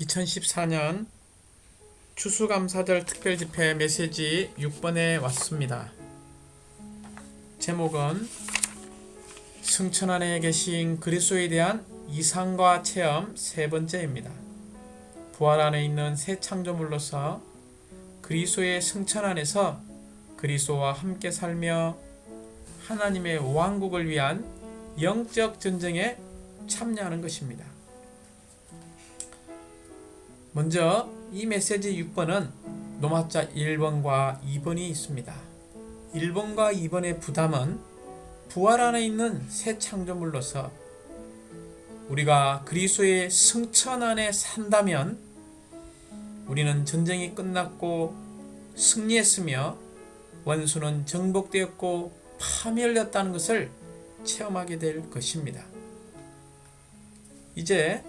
2014년 추수감사절 특별집회 메시지 6번에 왔습니다. 제목은 승천 안에 계신 그리스도에 대한 이상과 체험 세 번째입니다. 부활 안에 있는 새 창조물로서 그리스도의 승천 안에서 그리스도와 함께 살며 하나님의 왕국을 위한 영적 전쟁에 참여하는 것입니다. 먼저 이 메시지 6번은 노마자 1번과 2번이 있습니다. 1번과 2번의 부담은 부활 안에 있는 새 창조물로서 우리가 그리스도의 승천 안에 산다면 우리는 전쟁이 끝났고 승리했으며 원수는 정복되었고 파멸되었다는 것을 체험하게 될 것입니다. 이제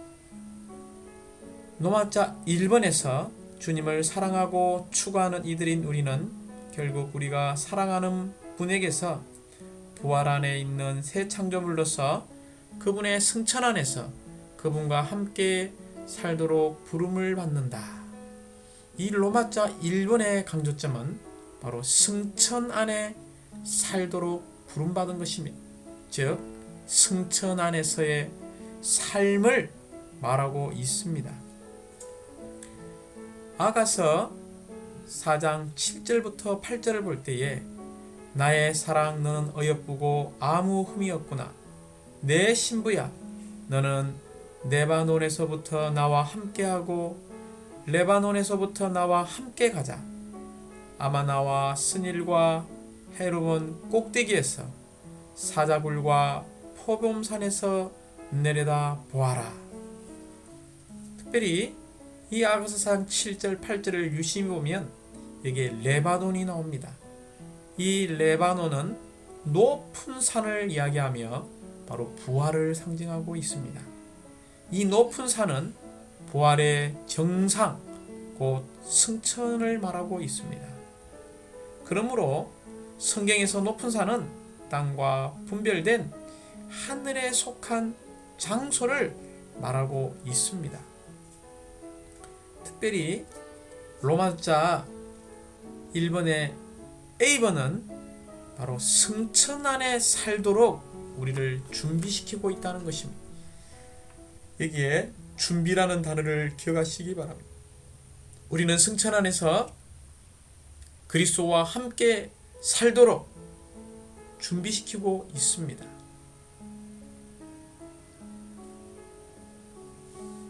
노마자 1번에서 주님을 사랑하고 추구하는 이들인 우리는 결국 우리가 사랑하는 분에게서 부활 안에 있는 새 창조물로서 그분의 승천 안에서 그분과 함께 살도록 부름을 받는다. 이 노마자 1번의 강조점은 바로 승천 안에 살도록 부름받은 것입니다. 즉 승천 안에서의 삶을 말하고 있습니다. 아가서 4장 7절부터 8절을 볼 때에 나의 사랑 너는 어여쁘고 아무 흠이 없구나. 내 신부야 너는 레바논에서부터 나와 함께하고 레바논에서부터 나와 함께 가자. 아마나와 스닐과 헤르몬 꼭대기에서 사자굴과 포돔산에서 내려다 보아라. 특별히 이 아가서상 7절 8절을 유심히 보면 여기에 레바논이 나옵니다. 이 레바논은 높은 산을 이야기하며 바로 부활을 상징하고 있습니다. 이 높은 산은 부활의 정상 곧 승천을 말하고 있습니다. 그러므로 성경에서 높은 산은 땅과 분별된 하늘에 속한 장소를 말하고 있습니다. 특별히 로마자 1번의 A번은 바로 승천 안에 살도록 우리를 준비시키고 있다는 것입니다. 여기에 준비라는 단어를 기억하시기 바랍니다. 우리는 승천 안에서 그리스도와 함께 살도록 준비시키고 있습니다.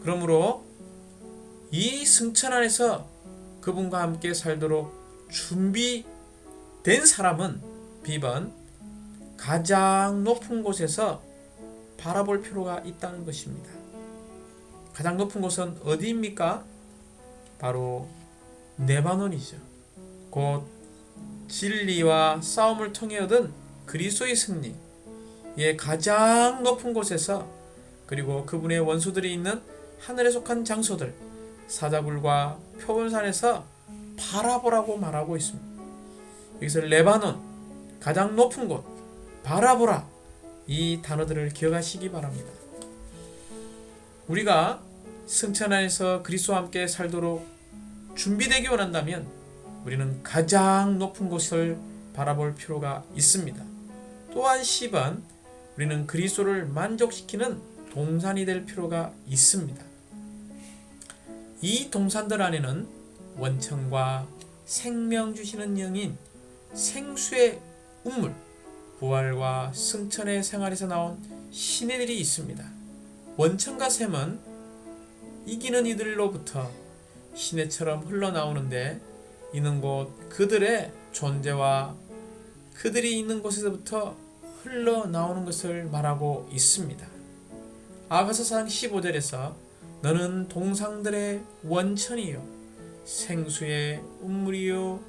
그러므로 이 승천 안에서 그분과 함께 살도록 준비된 사람은 B번 가장 높은 곳에서 바라볼 필요가 있다는 것입니다. 가장 높은 곳은 어디입니까? 바로 레바논이죠. 곧 진리와 싸움을 통해 얻은 그리스도의 승리의 가장 높은 곳에서 그리고 그분의 원수들이 있는 하늘에 속한 장소들 사자굴과 표본산에서 바라보라고 말하고 있습니다. 여기서 레바논 가장 높은 곳 바라보라 이 단어들을 기억하시기 바랍니다. 우리가 승천 안에서 그리스도와 함께 살도록 준비되기 원한다면 우리는 가장 높은 곳을 바라볼 필요가 있습니다. 또한 10번 우리는 그리스도를 만족시키는 동산이 될 필요가 있습니다. 이 동산들 안에는 원천과 생명 주시는 영인 생수의 운물, 부활과 승천의 생활에서 나온 신의들이 있습니다. 원천과 샘은 이기는 이들로부터 시내처럼 흘러나오는데 이는 곧 그들의 존재와 그들이 있는 곳에서부터 흘러나오는 것을 말하고 있습니다. 아가서상 15절에서 너는 동상들의 원천이요 생수의 운물이요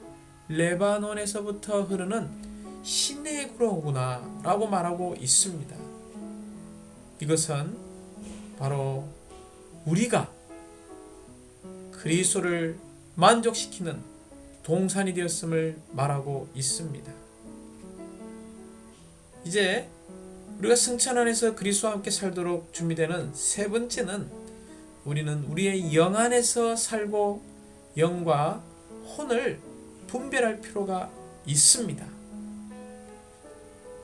레바논에서부터 흐르는 신의 구로구나 라고 말하고 있습니다. 이것은 바로 우리가 그리스도를 만족시키는 동산이 되었음을 말하고 있습니다. 이제 우리가 승천 안에서 그리스도와 함께 살도록 준비되는 세 번째는 우리는 우리의 영 안에서 살고 영과 혼을 분별할 필요가 있습니다.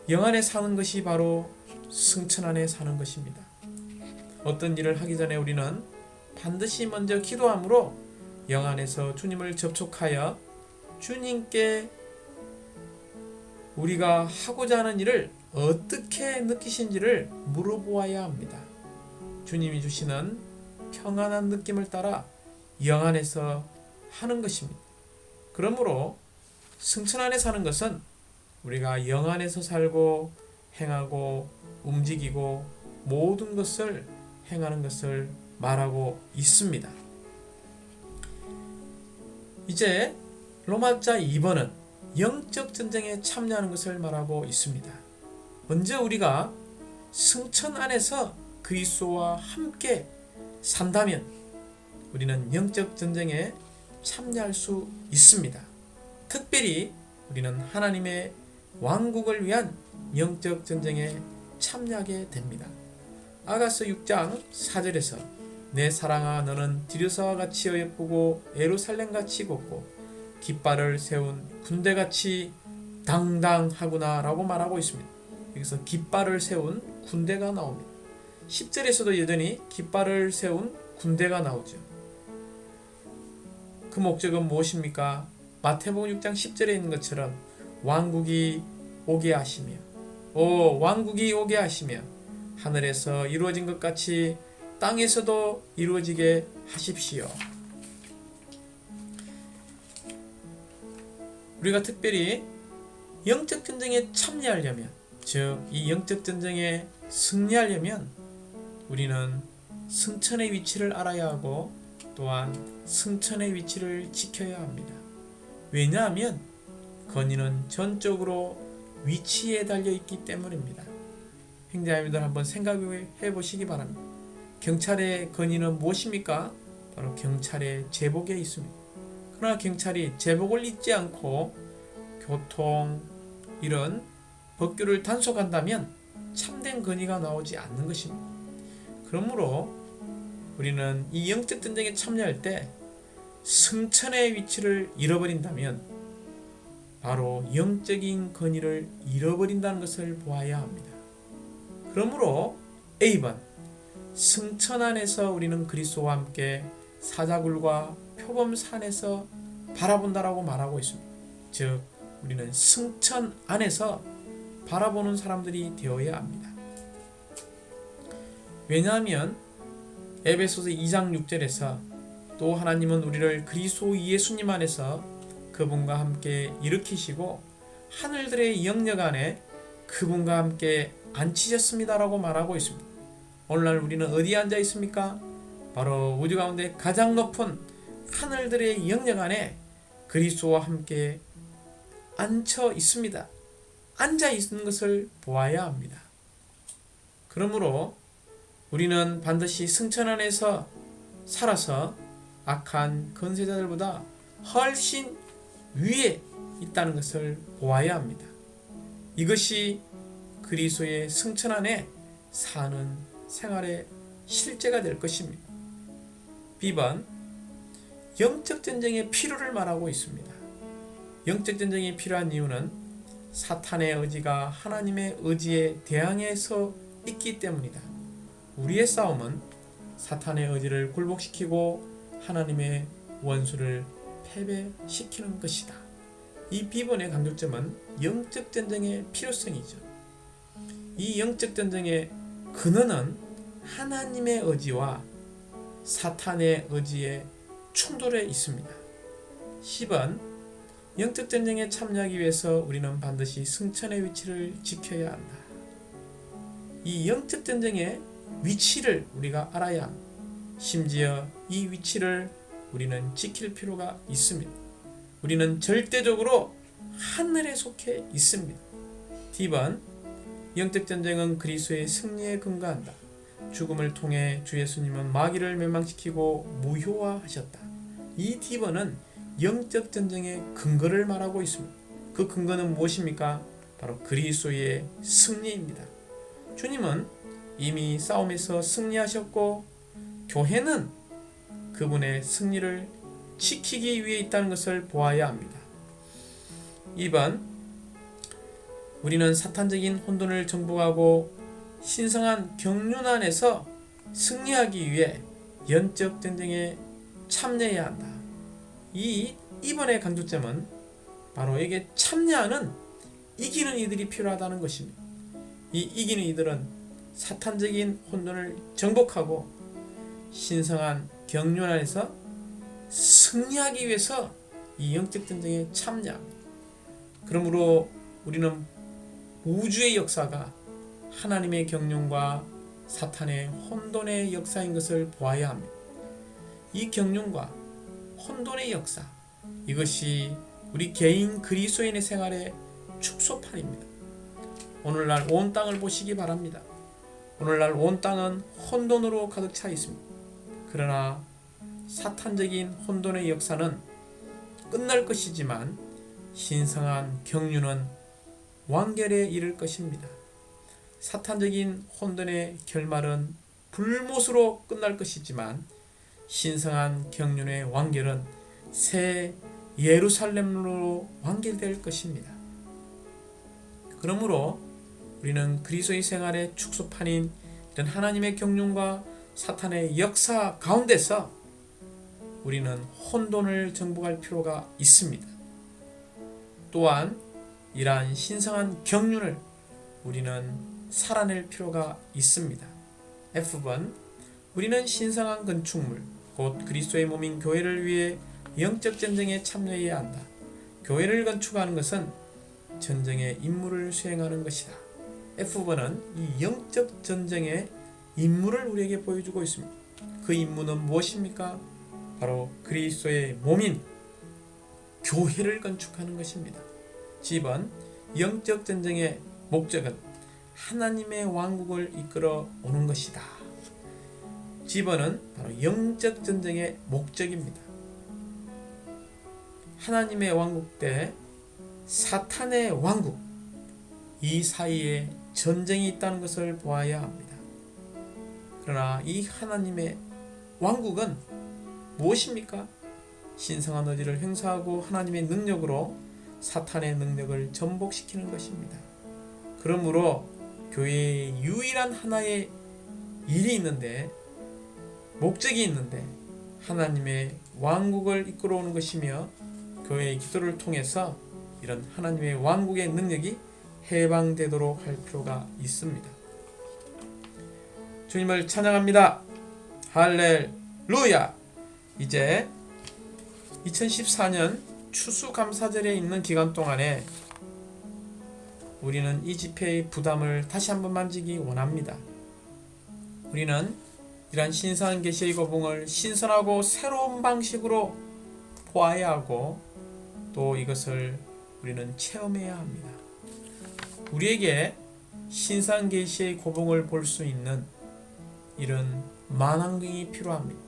영 안에 사는 것이 바로 승천 안에 사는 것입니다. 어떤 일을 하기 전에 우리는 반드시 먼저 기도함으로 영 안에서 주님을 접촉하여 주님께 우리가 하고자 하는 일을 어떻게 느끼신지를 물어보아야 합니다. 주님이 주시는 평안한 느낌을 따라 영 안에서 하는 것입니다. 그러므로 승천 안에 사는 것은 우리가 영 안에서 살고 행하고 움직이고 모든 것을 행하는 것을 말하고 있습니다. 이제 로마자 2번은 영적 전쟁에 참여하는 것을 말하고 있습니다. 먼저 우리가 승천 안에서 그리스도와 함께 산다면 우리는 영적 전쟁에 참여할 수 있습니다. 특별히 우리는 하나님의 왕국을 위한 영적 전쟁에 참여하게 됩니다. 아가서 6장 4절에서 내 사랑아 너는 디르사와 같이 예쁘고 예루살렘같이 곱고 깃발을 세운 군대같이 당당하구나 라고 말하고 있습니다. 여기서 깃발을 세운 군대가 나옵니다. 10절에서도 여전히 깃발을 세운 군대가 나오죠. 그 목적은 무엇입니까? 마태복음 6장 10절에 있는 것처럼 왕국이 오게 하시며 왕국이 오게 하시며 하늘에서 이루어진 것 같이 땅에서도 이루어지게 하십시오. 우리가 특별히 영적 전쟁에 참여하려면, 즉 이 영적 전쟁에 승리하려면 우리는 승천의 위치를 알아야 하고 또한 승천의 위치를 지켜야 합니다. 왜냐하면 건의는 전적으로 위치에 달려있기 때문입니다. 행자님들 한번 생각해 보시기 바랍니다. 경찰의 건의는 무엇입니까? 바로 경찰의 제복에 있습니다. 그러나 경찰이 제복을 입지 않고 교통 이런 법규를 단속한다면 참된 건의가 나오지 않는 것입니다. 그러므로 우리는 이 영적 전쟁에 참여할 때 승천의 위치를 잃어버린다면 바로 영적인 건의를 잃어버린다는 것을 보아야 합니다. 그러므로 A번 승천 안에서 우리는 그리스도와 함께 사자굴과 표범산에서 바라본다라고 말하고 있습니다. 즉 우리는 승천 안에서 바라보는 사람들이 되어야 합니다. 왜냐하면 에베소서 2장 6절에서 또 하나님은 우리를 그리스도 예수님 안에서 그분과 함께 일으키시고 하늘들의 영역 안에 그분과 함께 앉히셨습니다라고 말하고 있습니다. 오늘날 우리는 어디에 앉아 있습니까? 바로 우주 가운데 가장 높은 하늘들의 영역 안에 그리스도와 함께 앉혀 있습니다. 앉아 있는 것을 보아야 합니다. 그러므로 우리는 반드시 승천 안에서 살아서 악한 권세자들보다 훨씬 위에 있다는 것을 보아야 합니다. 이것이 그리스도의 승천 안에 사는 생활의 실제가 될 것입니다. B번 영적 전쟁의 필요를 말하고 있습니다. 영적 전쟁이 필요한 이유는 사탄의 의지가 하나님의 의지에 대항해서 있기 때문이다. 우리의 싸움은 사탄의 의지를 굴복시키고 하나님의 원수를 패배시키는 것이다. 이 B번의 강조점은 영적 전쟁의 필요성이죠. 이 영적 전쟁의 근원은 하나님의 의지와 사탄의 의지의 충돌에 있습니다. 10번 영적 전쟁에 참여하기 위해서 우리는 반드시 승천의 위치를 지켜야 한다. 이 영적 전쟁의 위치를 우리가 알아야 합니다. 심지어 이 위치를 우리는 지킬 필요가 있습니다. 우리는 절대적으로 하늘에 속해 있습니다. D번 영적 전쟁은 그리스도의 승리에 근거한다. 죽음을 통해 주 예수님은 마귀를 멸망시키고 무효화하셨다. 이 D번은 영적 전쟁의 근거를 말하고 있습니다. 그 근거는 무엇입니까? 바로 그리스도의 승리입니다. 주님은 이미 싸움에서 승리하셨고 교회는 그분의 승리를 지키기 위해 있다는 것을 보아야 합니다. 2번, 우리는 사탄적인 혼돈을 정복하고 신성한 경륜 안에서 승리하기 위해 영적 전쟁에 참여해야 한다. 이 2번의 강조점은 바로 이게 참여하는 이기는 이들이 필요하다는 것입니다. 이 이기는 이들은 사탄적인 혼돈을 정복하고 신성한 경륜 안에서 승리하기 위해서 이 영적 전쟁에 참여합니다. 그러므로 우리는 우주의 역사가 하나님의 경륜과 사탄의 혼돈의 역사인 것을 보아야 합니다. 이 경륜과 혼돈의 역사, 이것이 우리 개인 그리스도인의 생활의 축소판입니다. 오늘날 온 땅을 보시기 바랍니다. 오늘날 온 땅은 혼돈으로 가득 차 있습니다. 그러나 사탄적인 혼돈의 역사는 끝날 것이지만 신성한 경륜은 완결에 이를 것입니다. 사탄적인 혼돈의 결말은 불못으로 끝날 것이지만 신성한 경륜의 완결은 새 예루살렘으로 완결될 것입니다. 그러므로 우리는 그리스도의 생활의 축소판인 이런 하나님의 경륜과 사탄의 역사 가운데서 우리는 혼돈을 정복할 필요가 있습니다. 또한 이러한 신성한 경륜을 우리는 살아낼 필요가 있습니다. F번, 우리는 신성한 건축물, 곧 그리스도의 몸인 교회를 위해 영적 전쟁에 참여해야 한다. 교회를 건축하는 것은 전쟁의 임무를 수행하는 것이다. F번은 이 영적 전쟁의 임무를 우리에게 보여주고 있습니다. 그 임무는 무엇입니까? 바로 그리스도의 몸인 교회를 건축하는 것입니다. G번, 영적 전쟁의 목적은 하나님의 왕국을 이끌어 오는 것이다. G번은 바로 영적 전쟁의 목적입니다. 하나님의 왕국 대 사탄의 왕국, 이 사이에 전쟁이 있다는 것을 보아야 합니다. 그러나 이 하나님의 왕국은 무엇입니까? 신성한 의지를 행사하고 하나님의 능력으로 사탄의 능력을 전복시키는 것입니다. 그러므로 교회의 유일한 하나의 일이 있는데, 목적이 있는데, 하나님의 왕국을 이끌어오는 것이며 교회의 기도를 통해서 이런 하나님의 왕국의 능력이 해방되도록 할 필요가 있습니다. 주님을 찬양합니다. 할렐루야. 이제 2014년 추수감사절에 있는 기간 동안에 우리는 이 집회의 부담을 다시 한번 만지기 원합니다. 우리는 이러한 신성한 계시의 고봉을 신선하고 새로운 방식으로 보아야 하고 또 이것을 우리는 체험해야 합니다. 우리에게 신성한 계시의 고봉을 볼 수 있는 이런 만환경이 필요합니다.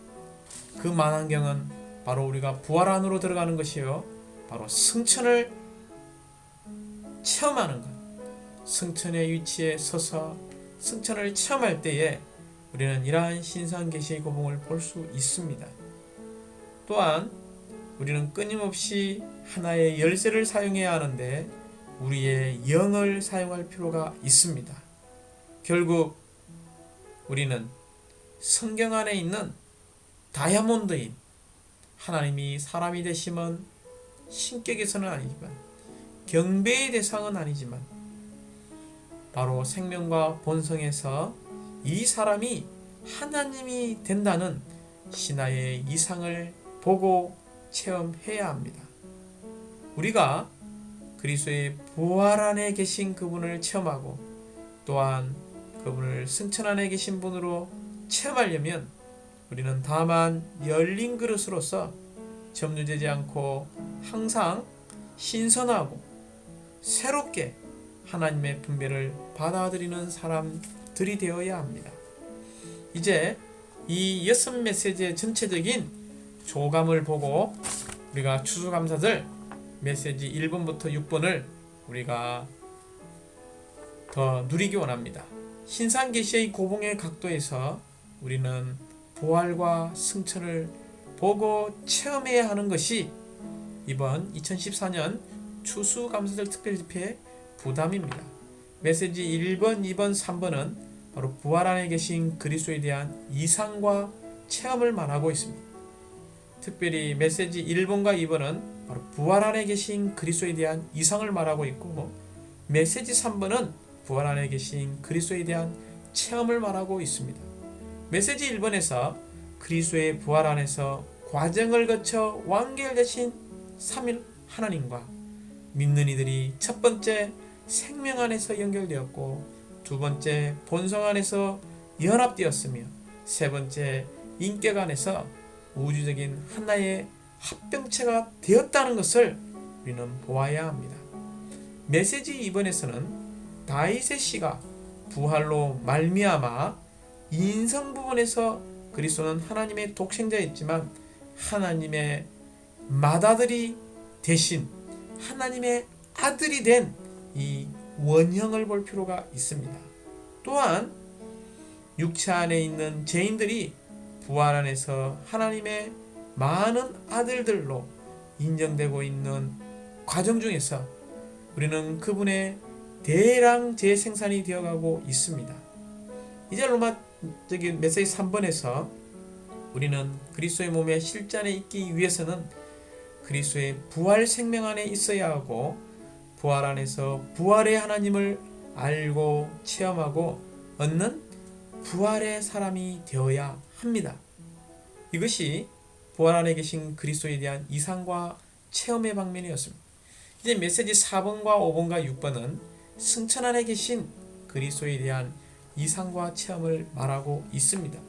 그 만환경은 바로 우리가 부활 안으로 들어가는 것이요, 바로 승천을 체험하는 것. 승천의 위치에 서서 승천을 체험할 때에 우리는 이러한 신성한 계시의 고봉을 볼 수 있습니다. 또한 우리는 끊임없이 하나의 열쇠를 사용해야 하는데 우리의 영을 사용할 필요가 있습니다. 결국 우리는 성경 안에 있는 다이아몬드인 하나님이 사람이 되심은 신격에서는 아니지만, 경배의 대상은 아니지만, 바로 생명과 본성에서 이 사람이 하나님이 된다는 신화의 이상을 보고 체험해야 합니다. 우리가 그리스도의 부활 안에 계신 그분을 체험하고 또한 그분을 승천 안에 계신 분으로 체험하려면 우리는 다만 열린 그릇으로서 점유되지 않고 항상 신선하고 새롭게 하나님의 분배를 받아들이는 사람들이 되어야 합니다. 이제 이 6메시지의 전체적인 조감을 보고 우리가 추수감사절 메시지 1번부터 6번을 우리가 더 누리기 원합니다. 신상계시의 고봉의 각도에서 우리는 부활과 승천을 보고 체험해야 하는 것이 이번 2014년 추수감사절 특별집회의 부담입니다. 메시지 1번, 2번, 3번은 바로 부활 안에 계신 그리스도에 대한 이상과 체험을 말하고 있습니다. 특별히 메시지 1번과 2번은 바로 부활 안에 계신 그리스도에 대한 이상을 말하고 있고, 메시지 3번은 부활 안에 계신 그리스도에 대한 체험을 말하고 있습니다. 메시지 1번에서 그리스도의 부활 안에서 과정을 거쳐 완결되신 삼일 하나님과 믿는 이들이 첫 번째 생명 안에서 연결되었고, 두 번째 본성 안에서 연합되었으며, 세 번째 인격 안에서 우주적인 하나의 합병체가 되었다는 것을 우리는 보아야 합니다. 메시지 2번에서는 다윗의 씨가 부활로 말미암아 인성 부분에서 그리스도는 하나님의 독생자였지만 하나님의 맏아들이 대신 하나님의 아들이 된 이 원형을 볼 필요가 있습니다. 또한 육체 안에 있는 죄인들이 부활 안에서 하나님의 많은 아들들로 인정되고 있는 과정 중에서 우리는 그분의 대량 재생산이 되어가고 있습니다. 이제 메시지 3번에서 우리는 그리스도의 몸의 실제 안에 있기 위해서는 그리스도의 부활 생명 안에 있어야 하고, 부활 안에서 부활의 하나님을 알고 체험하고 얻는 부활의 사람이 되어야 합니다. 이것이 부활 안에 계신 그리스도에 대한 이상과 체험의 방면이었습니다. 이제 메시지 4번과 5번과 6번은 승천 안에 계신 그리스도에 대한 이상과 체험을 말하고 있습니다.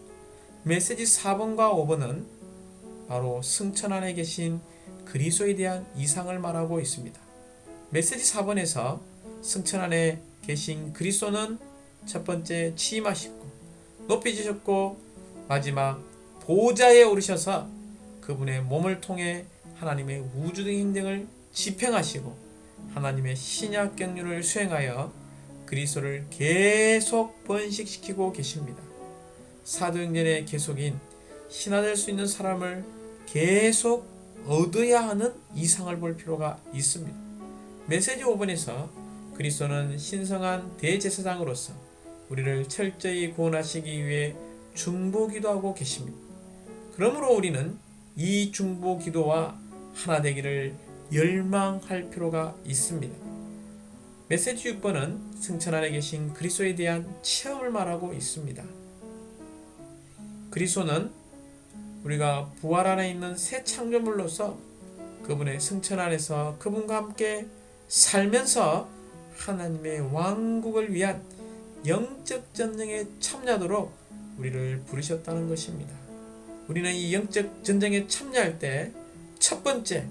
메시지 4번과 5번은 바로 승천 안에 계신 그리스도에 대한 이상을 말하고 있습니다. 메시지 4번에서 승천 안에 계신 그리스도는 첫 번째 취임하시고 높이지셨고, 마지막 보좌에 오르셔서 그분의 몸을 통해 하나님의 우주적인 행정을 집행하시고 하나님의 신약 경륜을 수행하여 그리스도를 계속 번식시키고 계십니다. 사도행전의 계속인 신하 될 수 있는 사람을 계속 얻어야 하는 이상을 볼 필요가 있습니다. 메시지 5번에서 그리스도는 신성한 대제사장으로서 우리를 철저히 구원하시기 위해 중보기도하고 계십니다. 그러므로 우리는 이 중보기도와 하나 되기를 열망할 필요가 있습니다. 메시지 6번은 승천 안에 계신 그리스도에 대한 체험을 말하고 있습니다. 그리스도는 우리가 부활 안에 있는 새 창조물로서 그분의 승천 안에서 그분과 함께 살면서 하나님의 왕국을 위한 영적 전쟁에 참여하도록 우리를 부르셨다는 것입니다. 우리는 이 영적 전쟁에 참여할 때 첫 번째,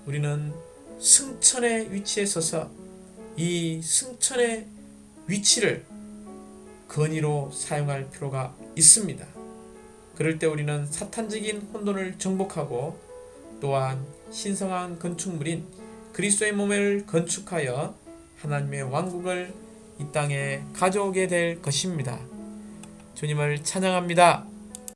우리는 승천의 위치에 서서 이 승천의 위치를 건의로 사용할 필요가 있습니다. 그럴 때 우리는 사탄적인 혼돈을 정복하고, 또한 신성한 건축물인 그리스도의 몸을 건축하여 하나님의 왕국을 이 땅에 가져오게 될 것입니다. 주님을 찬양합니다.